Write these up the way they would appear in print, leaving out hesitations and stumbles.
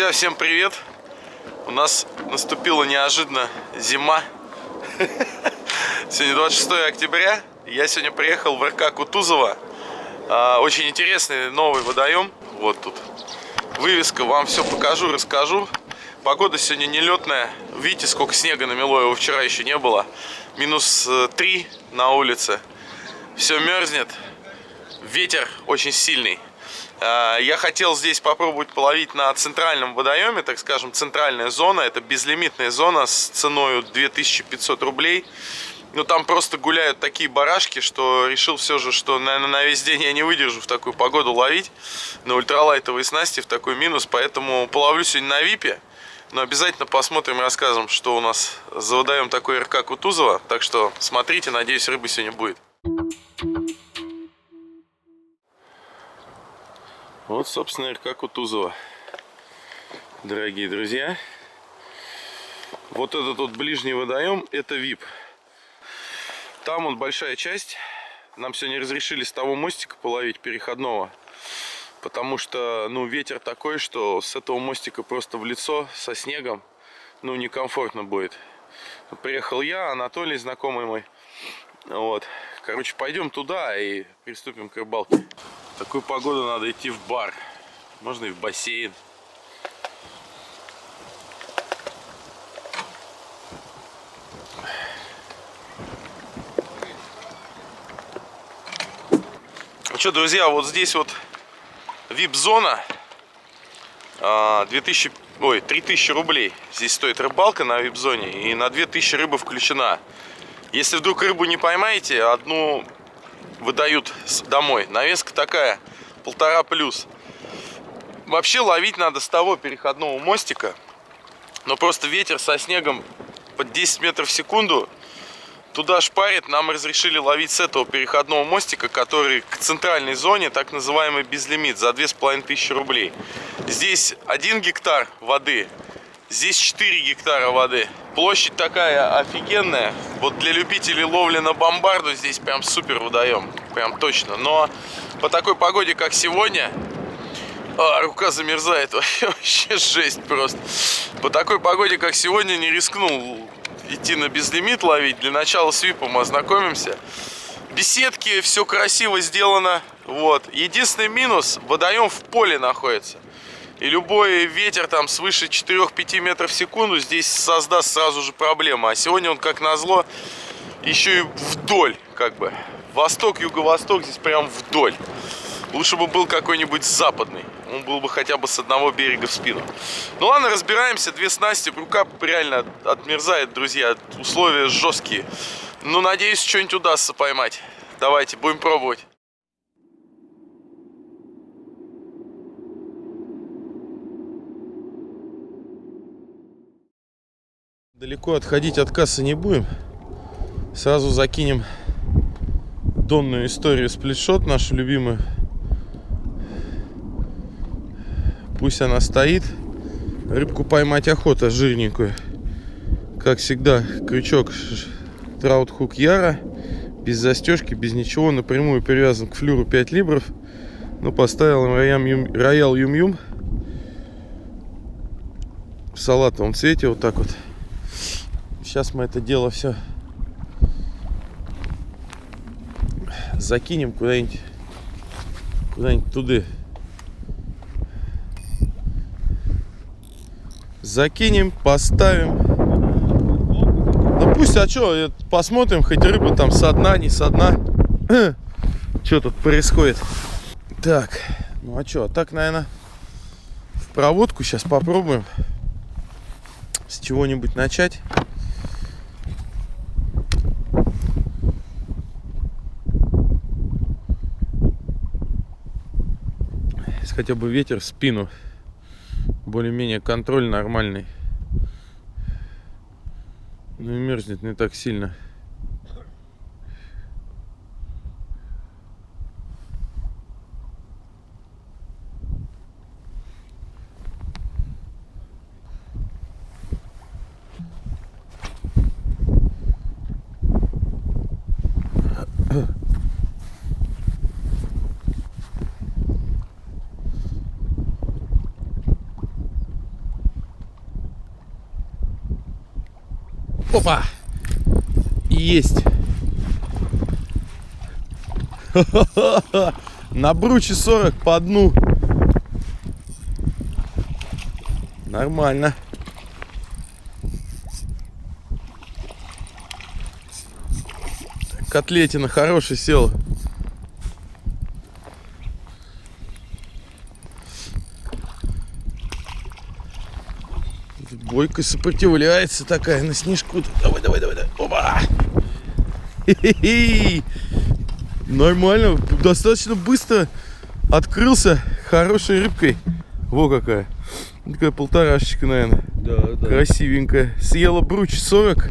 Друзья, всем привет! У нас наступила неожиданно зима. Сегодня 26 октября. Я сегодня приехал в РК Кутузова. Очень интересный новый водоем. Вот тут вывеска, вам все покажу, расскажу. Погода сегодня нелетная. Видите, сколько снега намело, его вчера еще не было. Минус 3 на улице. Все мерзнет. Ветер очень сильный. Я хотел здесь попробовать половить на центральном водоеме, так скажем, центральная зона. Это безлимитная зона с ценой 2500 рублей. Но там просто гуляют такие барашки, что решил все же, что, наверное, на весь день я не выдержу в такую погоду ловить на ультралайтовые снасти в такой минус. Поэтому половлю сегодня на випе. Но обязательно посмотрим и расскажем, что у нас за водоем такой РК Кутузова. Так что смотрите, надеюсь, рыбы сегодня будет. Вот, собственно, РК Кутузова, дорогие друзья. Вот этот вот ближний водоем, это VIP. Там вот большая часть. Нам сегодня разрешили с того мостика половить переходного. Потому что, ветер такой, что с этого мостика просто в лицо, со снегом, некомфортно будет. Приехал я, Анатолий, знакомый мой. Вот. Короче, пойдем туда и приступим к рыбалке. В такую погоду надо идти в бар. Можно и в бассейн. Ну что, друзья, вот здесь вот VIP-зона. 3000 рублей. Здесь стоит рыбалка на VIP-зоне. И на 2000 рыба включена. Если вдруг рыбу не поймаете, одну выдают домой. Навеска такая, 1,5+. Вообще ловить надо с того переходного мостика. Но просто ветер со снегом под 10 метров в секунду туда шпарит. Нам разрешили ловить с этого переходного мостика, который к центральной зоне, так называемый безлимит, за 2500 рублей. Здесь 1 гектар воды, здесь 4 гектара воды. Площадь такая офигенная. Вот для любителей ловли на бомбарду здесь прям супер водоем. Прям точно. Но по такой погоде, как сегодня... рука замерзает. Вообще жесть просто. По такой погоде, как сегодня, не рискнул идти на безлимит ловить. Для начала с випом ознакомимся. Беседки, все красиво сделано. Вот. Единственный минус, водоем в поле находится. И любой ветер там свыше 4-5 метров в секунду здесь создаст сразу же проблему. А сегодня он, как назло, еще и вдоль, как бы. Восток, юго-восток, здесь прям вдоль. Лучше бы был какой-нибудь западный. Он был бы хотя бы с одного берега в спину. Ну ладно, разбираемся. 2 снасти. Рука реально отмерзает, друзья. Условия жесткие. Надеюсь, что-нибудь удастся поймать. Давайте, будем пробовать. Далеко отходить от кассы не будем. Сразу закинем донную историю сплитшот, нашу любимую. Пусть она стоит. Рыбку поймать охота жирненькую. Как всегда, крючок Траут-хук Яра. Без застежки, без ничего. Напрямую привязан к флюру 5 либров. Поставил роял юм-юм. В салатовом цвете вот так вот. Сейчас мы это дело все закинем куда-нибудь туда. Закинем, поставим. Пусть, что, посмотрим, хоть рыба там со дна, не со дна. Что тут происходит? Так, так, наверное, в проводку сейчас попробуем с чего-нибудь начать. Хотя бы ветер в спину. Более-менее контроль нормальный. И мерзнет не так сильно. Опа! Есть! На бруче 40 по дну. Нормально. Котлетина хорошая села. Бойко сопротивляется такая на снежку. Давай, давай, давай, давай. Опа! Хе-хе-хе. Нормально, достаточно быстро открылся хорошей рыбкой. Во какая. Такая полторашечка, наверное. Да, да. Красивенькая. Съела бруч 40.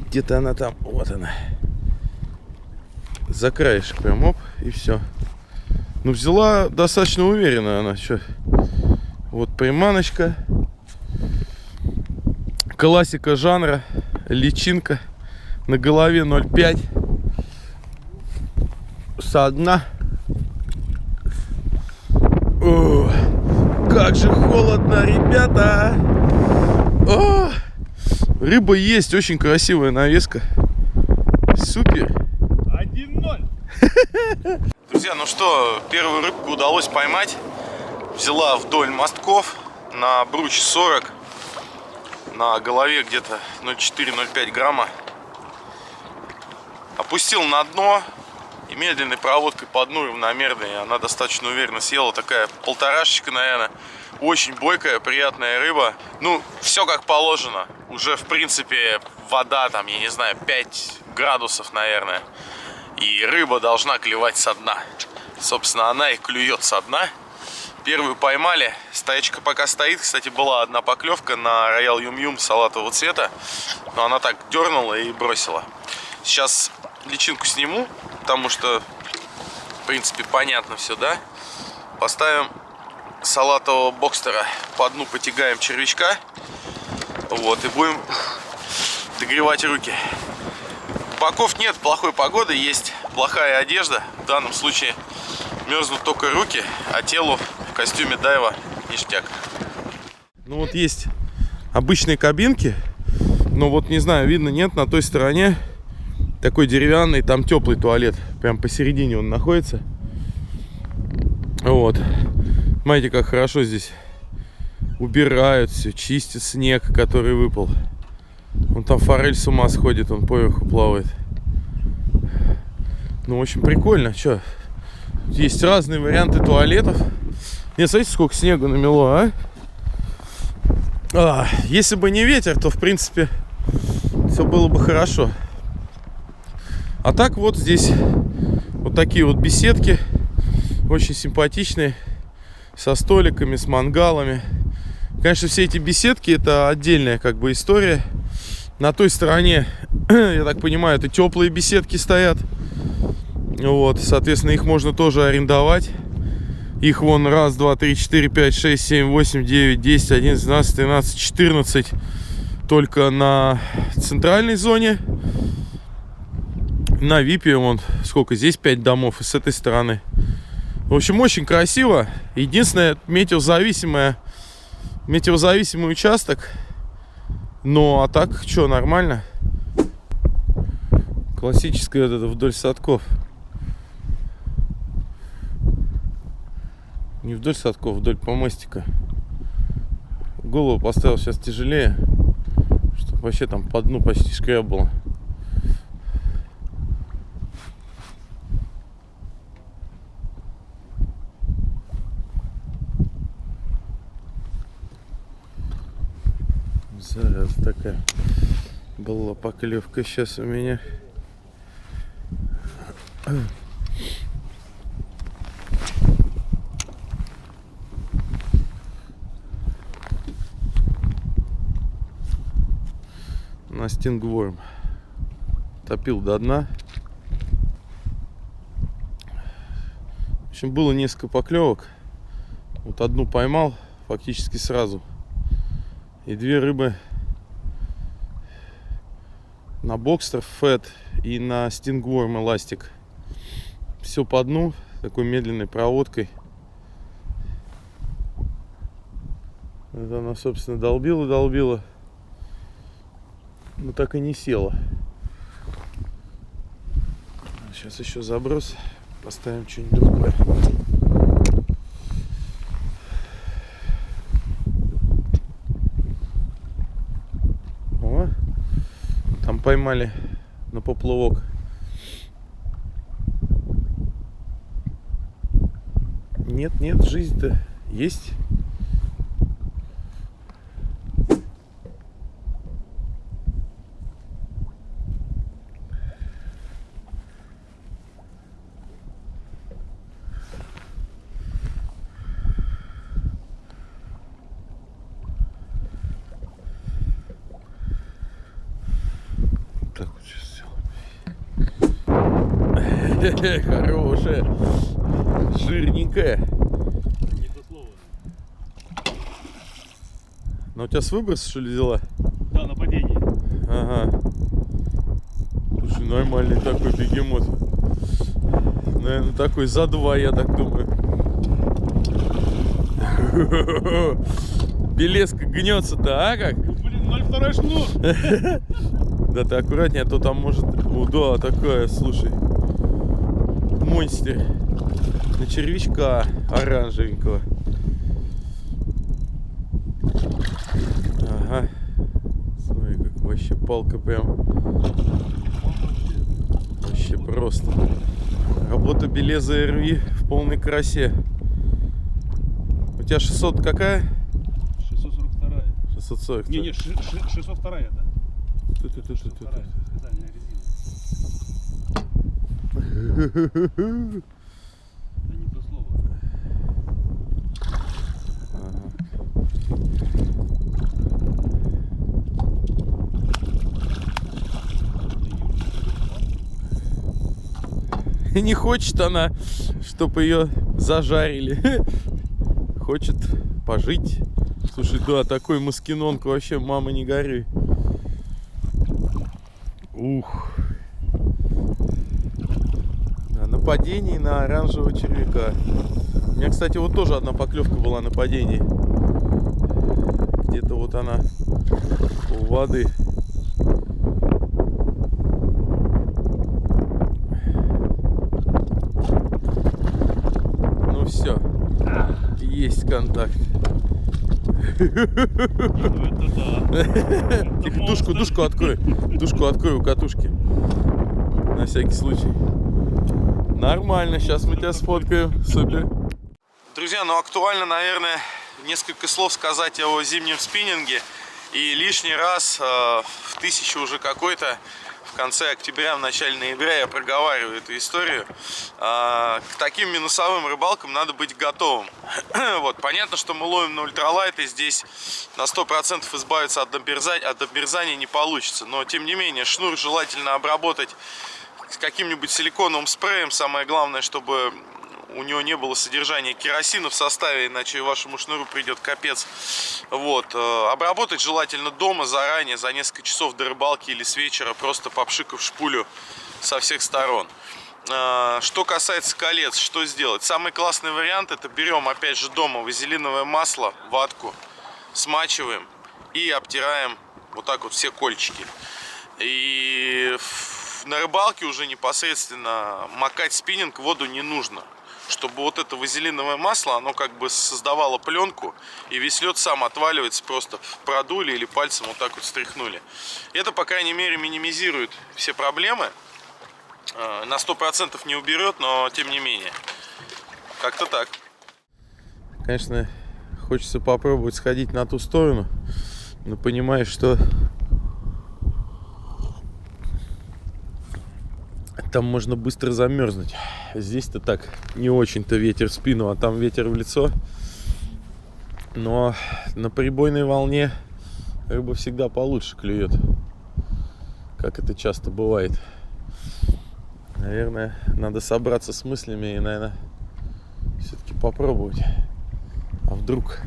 Где-то она там. Вот она. За краешек прям, оп, и все. Ну, взяла достаточно уверенно она. Что? Вот приманочка. Классика жанра. Личинка. На голове 0,5. Со дна. О, как же холодно, ребята. О, рыба есть, очень красивая навеска. Супер. 1-0. Друзья, ну что, первую рыбку удалось поймать. Взяла вдоль мостков на бруч 40. На голове где-то 0,4-0,5 грамма. Опустил на дно. И медленной проводкой по дну равномерной. Она достаточно уверенно съела. Такая полторашечка, наверное. Очень бойкая, приятная рыба. Ну, все как положено. Уже, в принципе, вода там, я не знаю, 5 градусов, наверное. И рыба должна клевать со дна. Собственно, она и клюет со дна. Первую поймали. Стоячка пока стоит. Кстати, была одна поклевка на роял юм-юм салатового цвета. Но она так дернула и бросила. Сейчас личинку сниму, потому что, в принципе, понятно все, да? Поставим салатового бокстера по дну, потягаем червячка. Вот, и будем догревать руки. Боков нет, плохой погоды, есть плохая одежда. В данном случае мерзнут только руки, а телу в костюме дайва ништяк. Ну вот есть обычные кабинки, но вот не знаю, видно, нет, на той стороне такой деревянный, там теплый туалет. Прям посередине он находится. Вот. Смотрите, как хорошо здесь убирают все, чистят снег, который выпал. Вон там форель с ума сходит, он поверху плавает. Ну, очень прикольно. Че? Есть разные варианты туалетов. Нет, смотрите, сколько снега намело, а? Если бы не ветер, то, в принципе, все было бы хорошо. А так вот здесь вот такие вот беседки. Очень симпатичные. Со столиками, с мангалами. Конечно, все эти беседки — это отдельная как бы история. На той стороне, я так понимаю, это теплые беседки стоят. Вот, соответственно, их можно тоже арендовать. Их вон 1, 2, 3, 4, 5, 6, 7, 8, 9, 10, 11, 12, 13, 14. Только на центральной зоне. На Випе вон сколько, здесь 5 домов, и с этой стороны. В общем, очень красиво. Единственное, метеозависимый участок. Ну, а так, что, нормально. Классическая вот это вдоль садков. Не вдоль садков, вдоль помостика. Голову поставил сейчас тяжелее, чтобы вообще там по дну почти шкрябало. Зараз такая была поклевка сейчас у меня. На стингворм. Топил до дна. В общем, было несколько поклевок. Вот одну поймал фактически сразу. И 2 рыбы на бокстер фэт и на стингворм эластик. Все по дну, такой медленной проводкой. Вот она, собственно, долбила. но так и не села. Сейчас еще заброс. Поставим что-нибудь другое. О, там поймали на поплавок. Нет, жизнь-то есть. Так вот сейчас сделаем. Хорошая, жирненькая. Не то слово. Но у тебя с выброса, что ли, взяла? Да, нападение. Ага. Слушай, нормальный такой бегемот. Наверное, такой за 2, я так думаю. Белеска гнется-то, а как? Блин, 0,2 шнур. Да ты аккуратнее, а то там может... О, да, такая, слушай. Монстр. На червячка оранжевенького. Ага. Смотри, как вообще палка прям. Вообще просто. Работа Белеза РВ в полной красе. У тебя 600 какая? 642. 640. Не, 602 это. Тут. Специальная резина. Да не то слово. Не хочет она, чтобы ее зажарили. Хочет пожить. Слушай, да, такой маскинонка вообще, мама, не горюй. Ух. Да, нападение на оранжевого червяка. У меня, кстати, вот тоже одна поклевка была на падении. Где-то вот она у воды. Ну все, есть контакт. Ну это да. Тихо, душку открой. Душку открой у катушки. На всякий случай. Нормально, сейчас мы тебя сфоткаем. Супер. Друзья, ну актуально, наверное, несколько слов сказать о зимнем спиннинге. И лишний раз в 1000 уже какой-то, в конце октября, в начале ноября я проговариваю эту историю. К таким минусовым рыбалкам надо быть готовым. Вот, понятно, что мы ловим на ультралайт, и здесь на 100% избавиться от обмерзания не получится. Но, тем не менее, шнур желательно обработать с каким-нибудь силиконовым спреем. Самое главное, чтобы у него не было содержания керосина в составе, иначе вашему шнуру придет капец. Вот. Обработать желательно дома заранее, за несколько часов до рыбалки или с вечера, просто попшикав шпулю со всех сторон. Что касается колец, что сделать? Самый классный вариант — это берем опять же дома вазелиновое масло, ватку, смачиваем и обтираем вот так вот все кольчики. И на рыбалке уже непосредственно макать спиннинг в воду не нужно, чтобы вот это вазелиновое масло, оно как бы создавало пленку, и весь лед сам отваливается, просто продули или пальцем вот так вот стряхнули. Это, по крайней мере, минимизирует все проблемы. На 100% не уберет, но тем не менее. Как-то так. Конечно, хочется попробовать сходить на ту сторону, но понимаешь, что там можно быстро замерзнуть. Здесь-то так не очень-то ветер в спину, а там ветер в лицо. Но на прибойной волне рыба всегда получше клюет, как это часто бывает. Наверное, надо собраться с мыслями и, наверное, все-таки попробовать. А вдруг?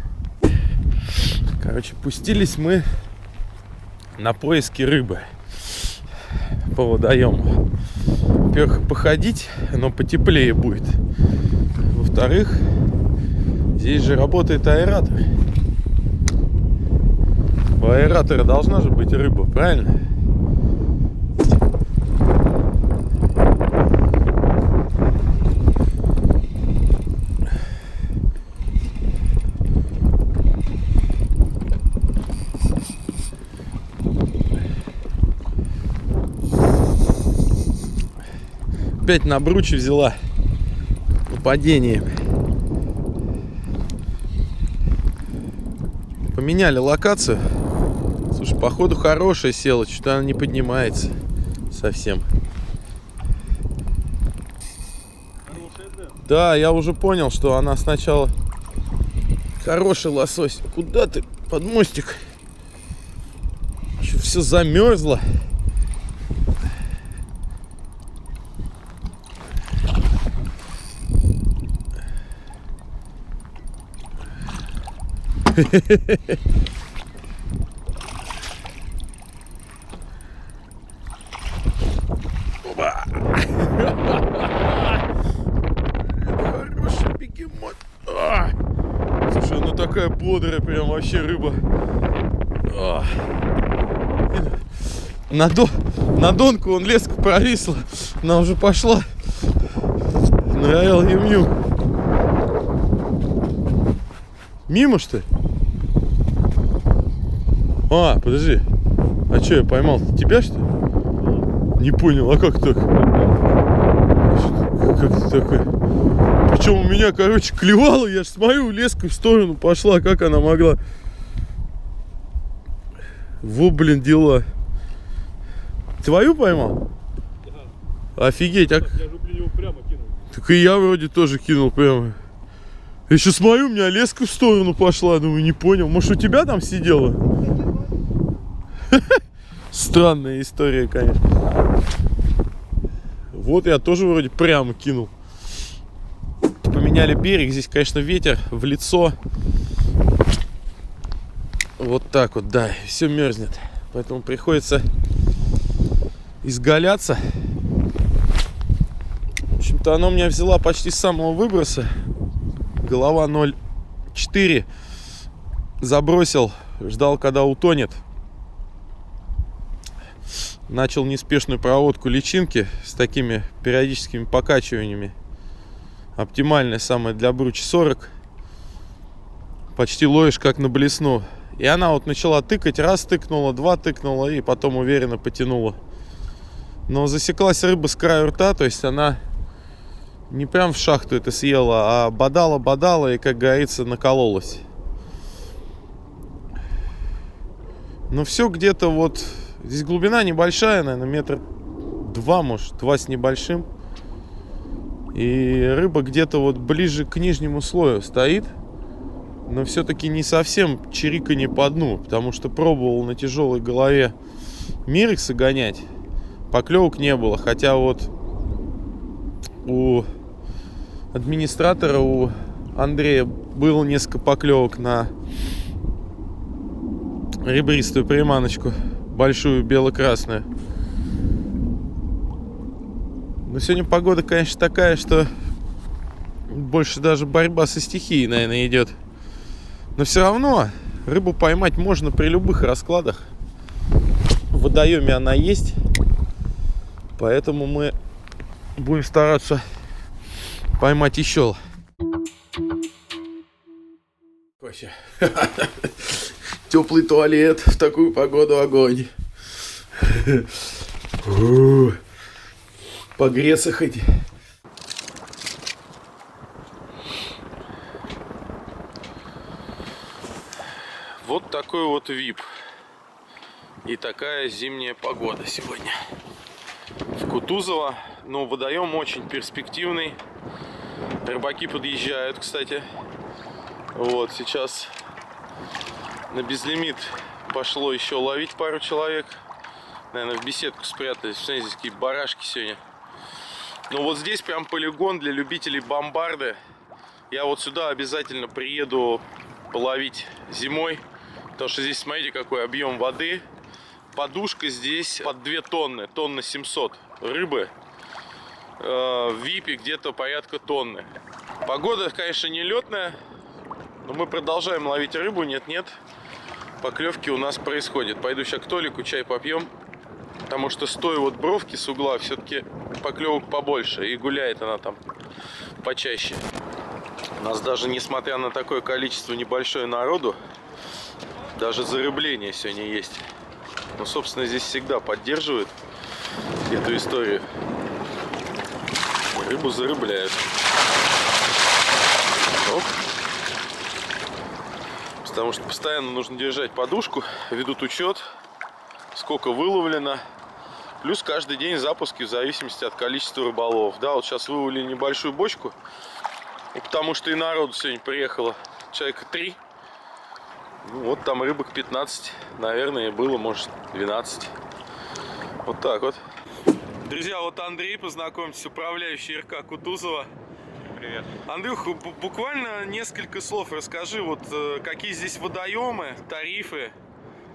Короче, пустились мы на поиски рыбы по водоему. Во-первых, походить, но потеплее будет. Во-вторых, здесь же работает аэратор. У аэратора должна же быть рыба, правильно? опять на бруче взяла нападением. Поменяли локацию. Слушай, походу хорошая села, что-то она не поднимается совсем. Да, я уже понял, что она сначала хороший лосось. Куда ты? Под мостик. Еще все замерзло. Опа. Хороший бегемот. Слушай, она такая бодрая, прям вообще рыба. На донку он леску провисла. Она уже пошла на роял Юм-Юм. Мимо, что ли? А, подожди. А что, я поймал? Тебя, что ли? Не понял, а как так? Как это такое? Причем у меня, короче, клевало, я ж смотрю, леска в сторону пошла, как она могла? Во, блин, дела. Твою поймал? Да. Офигеть, а... Я же, блин, его прямо кинул. Так и я вроде тоже кинул прямо. Я сейчас смотрю, у меня леска в сторону пошла, думаю, не понял. Может, у тебя там сидела? Странная история, конечно. Вот я тоже вроде прямо кинул. Поменяли берег, здесь, конечно, ветер в лицо. Вот так вот, да, все мерзнет. Поэтому приходится изгаляться. В общем-то, она у меня взяла почти с самого выброса. Голова 0,4. Забросил, ждал, когда утонет. Начал неспешную проводку личинки с такими периодическими покачиваниями. Оптимальная самая для бручи 40. Почти ловишь как на блесну. И она вот начала тыкать. Раз тыкнула, два тыкнула и потом уверенно потянула. Но засеклась рыба с краю рта. То есть она не прям в шахту это съела, а бодала и, как говорится, накололась. Но все где-то вот... Здесь глубина небольшая, наверное, 1,2 м, может, 2 с небольшим. И рыба где-то вот ближе к нижнему слою стоит. Но все-таки не совсем чириканье по дну. Потому что пробовал на тяжелой голове мирекса гонять. Поклевок не было. Хотя вот у администратора, у Андрея, было несколько поклевок на ребристую приманочку. Большую бело-красную. Но сегодня погода, конечно, такая, что больше даже борьба со стихией, наверное, идет. Но все равно рыбу поймать можно при любых раскладах. В водоеме она есть. Поэтому мы будем стараться поймать еще. Вообще. Теплый туалет в такую погоду, огонь. Погреться хоть. Вот такой вот вип. И такая зимняя погода сегодня. В Кутузово. Но водоем очень перспективный. Рыбаки подъезжают, кстати. Вот сейчас на безлимит пошло еще ловить пару человек. Наверное, в беседку спрятались. Смотрите, здесь какие барашки сегодня. Но вот здесь прям полигон для любителей бомбарды. Я вот сюда обязательно приеду половить зимой. Потому что здесь, смотрите, какой объем воды. Подушка здесь под 2 тонны. Тонна 700 рыбы. В випе где-то порядка тонны. Погода, конечно, не летная. Но мы продолжаем ловить рыбу. Нет-нет. Поклевки у нас происходят. Пойду сейчас к Толику чай попьем. Потому что с той вот бровки с угла все-таки поклевок побольше. И гуляет она там почаще. У нас даже, несмотря на такое количество небольшое народу, даже зарыбление сегодня есть. Но, собственно, здесь всегда поддерживают эту историю. Рыбу зарыбляют. Оп. Потому что постоянно нужно держать подушку, ведут учет, сколько выловлено. Плюс каждый день запуски в зависимости от количества рыболов. Да, вот сейчас выловили небольшую бочку, потому что и народу сегодня приехало человека 3. Ну, вот там рыбок 15, наверное, было, может, 12. Вот так вот. Друзья, вот Андрей, познакомьтесь, управляющий РК Кутузова. Привет. Андрюх, буквально несколько слов расскажи, вот какие здесь водоемы, тарифы,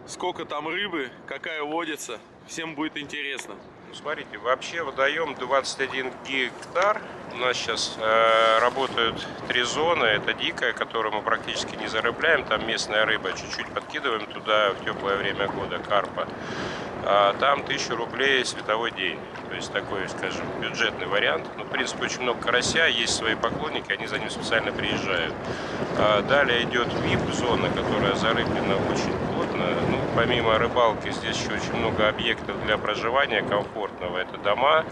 сколько там рыбы, какая водится, всем будет интересно. Ну, смотрите, вообще водоем 21 гектар. У нас сейчас работают 3 зоны. Это дикая, которую мы практически не зарыбляем, там местная рыба, чуть-чуть подкидываем туда в теплое время года карпа. Там 1000 рублей световой день. То есть такой, скажем, бюджетный вариант. Но, в принципе, очень много карася, есть свои поклонники, они за ним специально приезжают. Далее идет VIP-зона, которая зарыблена очень плотно. Ну, помимо рыбалки, здесь еще очень много объектов для проживания комфортного. Это дома,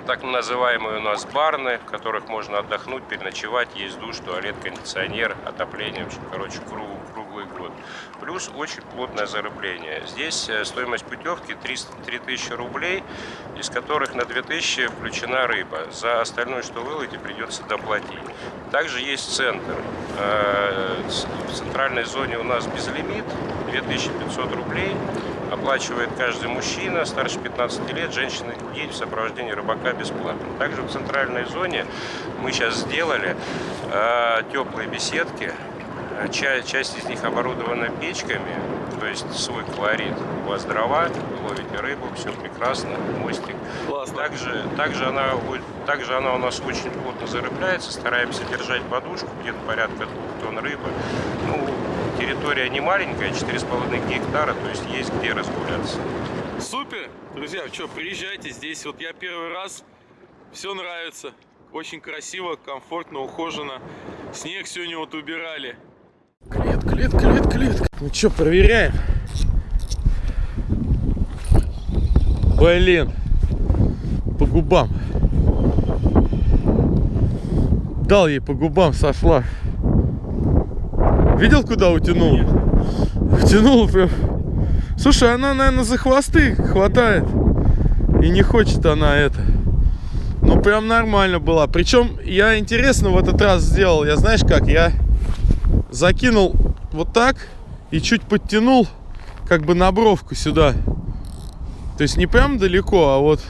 так называемые у нас барны, в которых можно отдохнуть, переночевать, есть душ, туалет, кондиционер, отопление, в общем, короче, круглый год. Плюс очень плотное зарыбление. Здесь стоимость путевки 3000 рублей, из которых на 2000 включена рыба. За остальное, что выловите, придется доплатить. Также есть центр. В центральной зоне у нас безлимит, 2500 рублей. Оплачивает каждый мужчина старше 15 лет, женщины и дети в сопровождении рыбака бесплатно. Также в центральной зоне мы сейчас сделали теплые беседки. Часть из них оборудована печками, то есть свой колорит. У вас дрова, вы ловите рыбу, все прекрасно, мостик. Классно. Также она у нас очень плотно зарыбляется, стараемся держать подушку, где-то порядка 2 тонн рыбы. Ну, территория не маленькая, 4,5 гектара, то есть есть где разгуляться. Супер! Друзья, что, приезжайте здесь. Вот я первый раз, все нравится. Очень красиво, комфортно, ухоженно. Снег сегодня вот убирали. Клет. Ну что, проверяем? Блин, по губам. Дал ей по губам, сошла. Видел, куда утянул? Утянул прям. Слушай, она, наверное, за хвосты хватает. И не хочет она это. Ну, прям нормально была. Причем я интересно в этот раз сделал. Я знаешь как? Я закинул вот так и чуть подтянул как бы на бровку сюда. То есть не прям далеко, а вот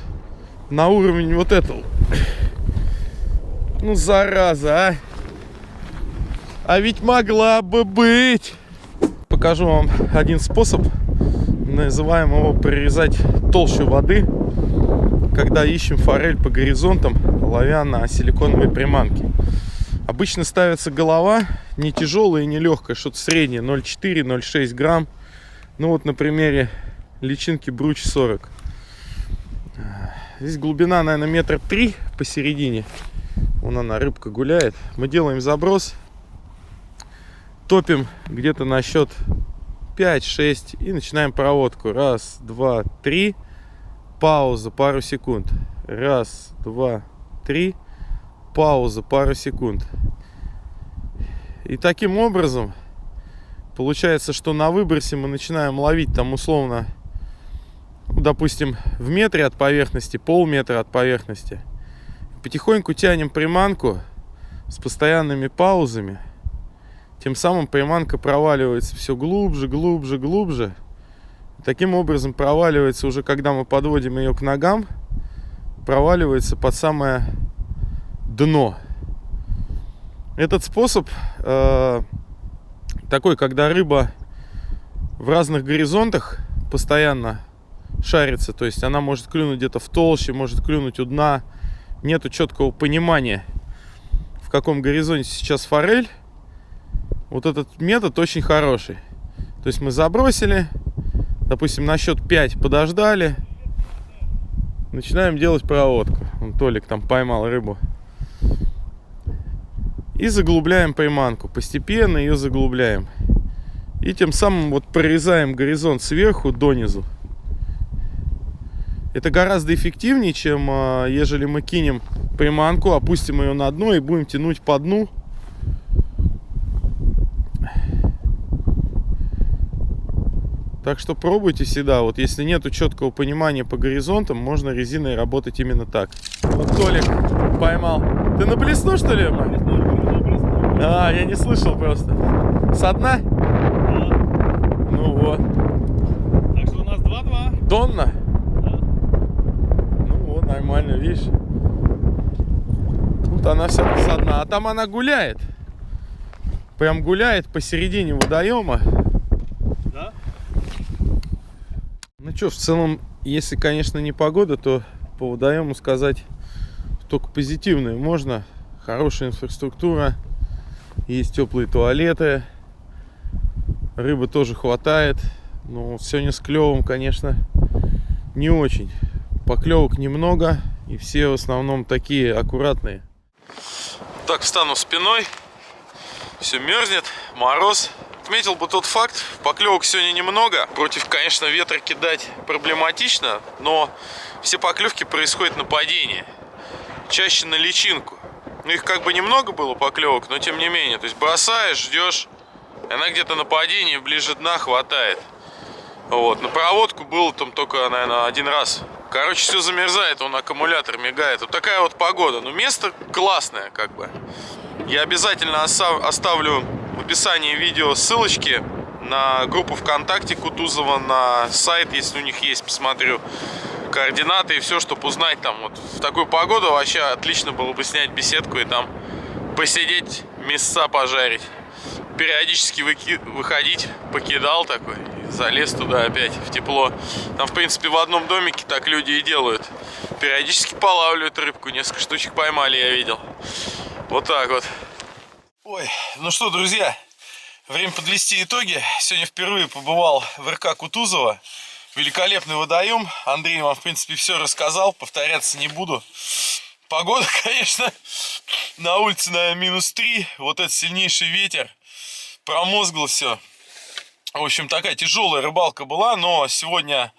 на уровень вот этого. Ну, зараза, а. А ведь могла бы быть. Покажу вам один способ. Называем его прорезать толщу воды, когда ищем форель по горизонтам, ловя на силиконовой приманке. Обычно ставится голова не тяжелая и не легкая, что-то среднее, 0,4-0,6 грамм. Ну вот на примере личинки Бруч 40. Здесь глубина, наверное, 1,3 м посередине. Вон она, рыбка гуляет. Мы делаем заброс, топим где-то на счет 5-6 и начинаем проводку. 1, 2, 3. Пауза пару секунд. 1, 2, 3. Пауза пару секунд. И таким образом получается, что на выбросе мы начинаем ловить там условно, допустим, в метре от поверхности, полметра от поверхности. Потихоньку тянем приманку с постоянными паузами. Тем самым приманка проваливается все глубже, глубже, глубже. Таким образом проваливается уже, когда мы подводим ее к ногам, проваливается под самое дно. Этот способ такой, когда рыба в разных горизонтах постоянно шарится, то есть она может клюнуть где-то в толще, может клюнуть у дна, нету четкого понимания, в каком горизонте сейчас форель. Вот этот метод очень хороший. То есть мы забросили, допустим, на счет 5 подождали, начинаем делать проводку. Вон Толик там поймал рыбу. И заглубляем приманку. Постепенно ее заглубляем. И тем самым вот прорезаем горизонт сверху донизу. Это гораздо эффективнее, чем ежели мы кинем приманку, опустим ее на дно и будем тянуть по дну. Так что пробуйте всегда. Вот если нету четкого понимания по горизонтам, можно резиной работать именно так. Вот Толик поймал. Ты на плесну, что ли? А, я не слышал просто. Со дна? Ну вот. Так что у нас 2-2. Тонна? Да. Ну вот, нормально, видишь. Тут она вся со дна. А там она гуляет. Прям гуляет посередине водоема. Да? Ну что, в целом, если, конечно, не погода, то по водоему сказать только позитивное можно. Хорошая инфраструктура, есть теплые туалеты, рыбы тоже хватает. Но сегодня с клевом, конечно, не очень. Поклевок немного, и все в основном такие аккуратные. Так, встану спиной. Все мерзнет, мороз. Отметил бы тот факт, поклевок сегодня немного. Против, конечно, ветра кидать проблематично, но все поклевки происходят на падении. Чаще на личинку. Ну, их как бы немного было поклевок, но тем не менее. То есть бросаешь, ждешь, она где-то на падении, ближе дна хватает. Вот. На проводку было там только, наверное, один раз. Короче, все замерзает, он аккумулятор мигает. Вот такая вот погода. Но место классное, как бы. Я обязательно оставлю в описании видео ссылочки на группу ВКонтакте Кутузова, на сайт, если у них есть, посмотрю координаты и все, чтобы узнать там. Вот в такую погоду вообще отлично было бы снять беседку и там посидеть, мясца пожарить. Периодически выходить, покидал такой, залез туда опять в тепло. Там, в принципе, в одном домике так люди и делают. Периодически полавливают рыбку, несколько штучек поймали, я видел. Вот так вот. Ой, ну что, друзья, время подвести итоги. Сегодня впервые побывал в РК Кутузова. Великолепный водоем. Андрей вам, в принципе, все рассказал, повторяться не буду. Погода, конечно, на улице, наверное, -3. Вот этот сильнейший ветер промозгло все. В общем, такая тяжелая рыбалка была, но сегодня,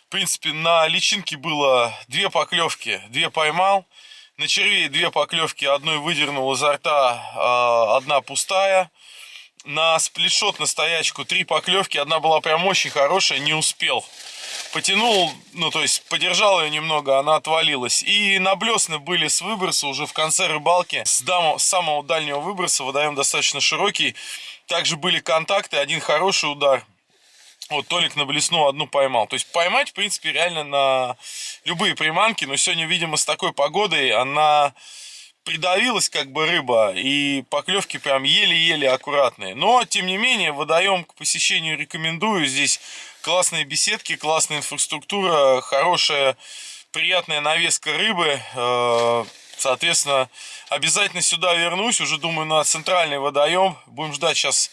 в принципе, на личинке было 2 поклевки, 2 поймал. На червей 2 поклевки, одной выдернул изо рта, 1 пустая. На сплитшот, на стоячку 3 поклевки, 1 была прям очень хорошая, не успел. Потянул, ну то есть подержал ее немного, она отвалилась. И на блесны были с выброса уже в конце рыбалки. С самого дальнего выброса, водоем достаточно широкий. Также были контакты, 1 хороший удар. Вот Толик на блесну 1 поймал. То есть поймать, в принципе, реально на любые приманки. Но сегодня, видимо, с такой погодой она придавилась, как бы, рыба. И поклевки прям еле-еле аккуратные. Но, тем не менее, водоем к посещению рекомендую. Здесь классные беседки, классная инфраструктура, хорошая, приятная навеска рыбы. Соответственно, обязательно сюда вернусь. Уже думаю на центральный водоем. Будем ждать, сейчас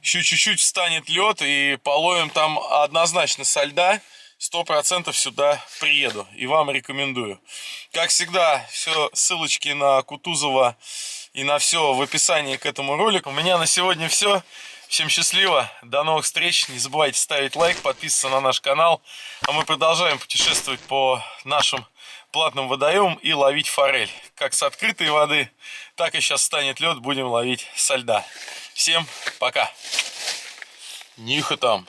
еще чуть-чуть встанет лед и половим там однозначно со льда. 100% сюда приеду и вам рекомендую. Как всегда, все ссылочки на Кутузова и на все в описании к этому ролику. У меня на сегодня все. Всем счастливо, до новых встреч. Не забывайте ставить лайк, подписываться на наш канал. А мы продолжаем путешествовать по нашим платным водоемам и ловить форель. Как с открытой воды, так и сейчас станет лед, будем ловить со льда. Всем пока. Нюха там.